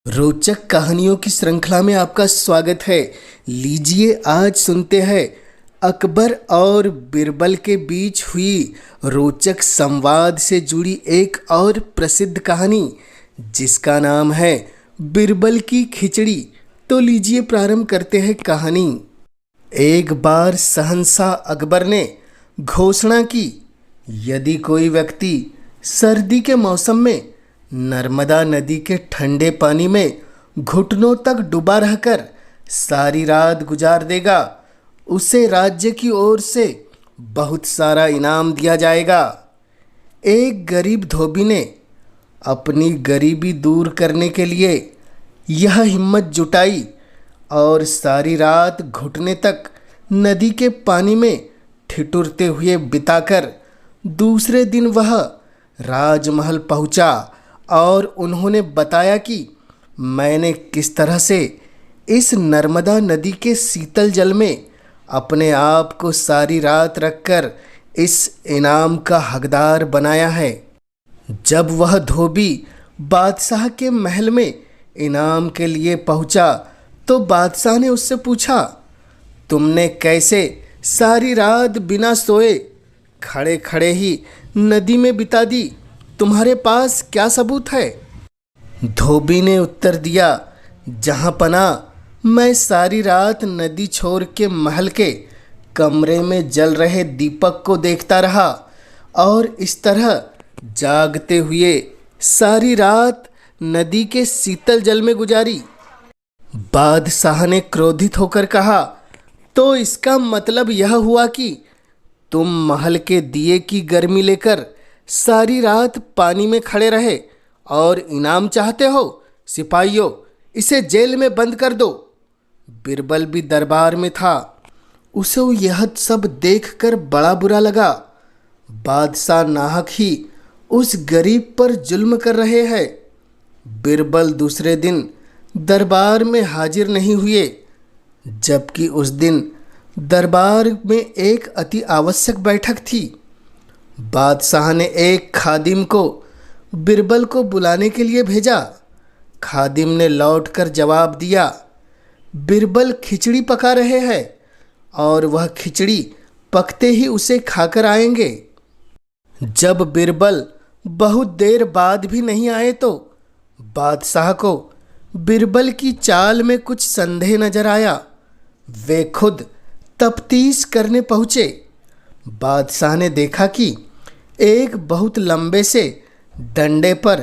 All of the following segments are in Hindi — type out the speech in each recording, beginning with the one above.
रोचक कहानियों की श्रृंखला में आपका स्वागत है। लीजिए आज सुनते हैं अकबर और बिरबल के बीच हुई रोचक संवाद से जुड़ी एक और प्रसिद्ध कहानी जिसका नाम है बिरबल की खिचड़ी। तो लीजिए प्रारंभ करते हैं कहानी। एक बार शहंशाह अकबर ने घोषणा की, यदि कोई व्यक्ति सर्दी के मौसम में नर्मदा नदी के ठंडे पानी में घुटनों तक डूबा रहकर सारी रात गुजार देगा, उसे राज्य की ओर से बहुत सारा इनाम दिया जाएगा। एक गरीब धोबी ने अपनी गरीबी दूर करने के लिए यह हिम्मत जुटाई और सारी रात घुटने तक नदी के पानी में ठिठुरते हुए बिताकर दूसरे दिन वह राजमहल पहुंचा और उन्होंने बताया कि मैंने किस तरह से इस नर्मदा नदी के शीतल जल में अपने आप को सारी रात रखकर इस इनाम का हकदार बनाया है। जब वह धोबी बादशाह के महल में इनाम के लिए पहुंचा तो बादशाह ने उससे पूछा, तुमने कैसे सारी रात बिना सोए खड़े खड़े ही नदी में बिता दी? तुम्हारे पास क्या सबूत है? धोबी ने उत्तर दिया, जहाँ पना मैं सारी रात नदी छोर के महल के कमरे में जल रहे दीपक को देखता रहा और इस तरह जागते हुए सारी रात नदी के शीतल जल में गुजारी। बादशाह ने क्रोधित होकर कहा, तो इसका मतलब यह हुआ कि तुम महल के दिए की गर्मी लेकर सारी रात पानी में खड़े रहे और इनाम चाहते हो? सिपाहियों, इसे जेल में बंद कर दो। बिरबल भी दरबार में था। उसे यह सब देखकर बड़ा बुरा लगा। बादशाह नाहक ही उस गरीब पर जुल्म कर रहे हैं। बिरबल दूसरे दिन दरबार में हाजिर नहीं हुए, जबकि उस दिन दरबार में एक अति आवश्यक बैठक थी। बादशाह ने एक खादिम को बिरबल को बुलाने के लिए भेजा। खादिम ने लौटकर जवाब दिया, बिरबल खिचड़ी पका रहे हैं और वह खिचड़ी पकते ही उसे खाकर आएंगे। जब बिरबल बहुत देर बाद भी नहीं आए तो बादशाह को बिरबल की चाल में कुछ संदेह नजर आया। वे खुद तफ्तीश करने पहुँचे। बादशाह ने देखा कि एक बहुत लंबे से डंडे पर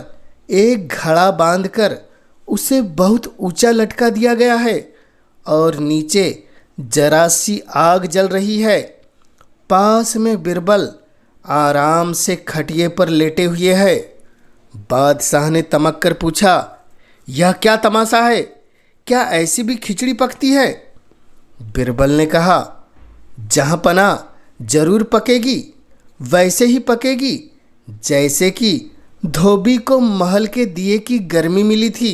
एक घड़ा बांधकर उसे बहुत ऊंचा लटका दिया गया है और नीचे जरा सी आग जल रही है। पास में बिरबल आराम से खटिए पर लेटे हुए है। बादशाह ने तमक कर पूछा, यह क्या तमाशा है? क्या ऐसी भी खिचड़ी पकती है? बिरबल ने कहा, जहाँ पना जरूर पकेगी, वैसे ही पकेगी जैसे कि धोबी को महल के दिए की गर्मी मिली थी।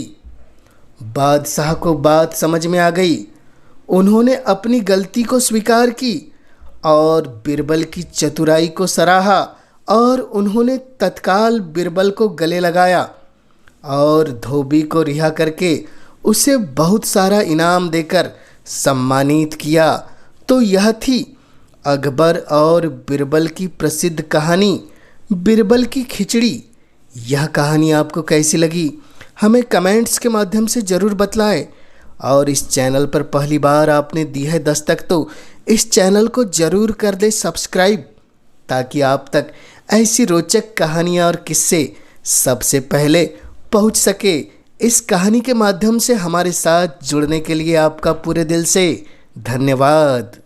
बादशाह को बात समझ में आ गई। उन्होंने अपनी गलती को स्वीकार की और बिरबल की चतुराई को सराहा और उन्होंने तत्काल बिरबल को गले लगाया और धोबी को रिहा करके उसे बहुत सारा इनाम देकर सम्मानित किया। तो यह थी अकबर और बिरबल की प्रसिद्ध कहानी बिरबल की खिचड़ी। यह कहानी आपको कैसी लगी हमें कमेंट्स के माध्यम से ज़रूर बतलाएं और इस चैनल पर पहली बार आपने दी है दस्तक तो इस चैनल को ज़रूर कर दे सब्सक्राइब, ताकि आप तक ऐसी रोचक कहानियाँ और किस्से सबसे पहले पहुंच सके। इस कहानी के माध्यम से हमारे साथ जुड़ने के लिए आपका पूरे दिल से धन्यवाद।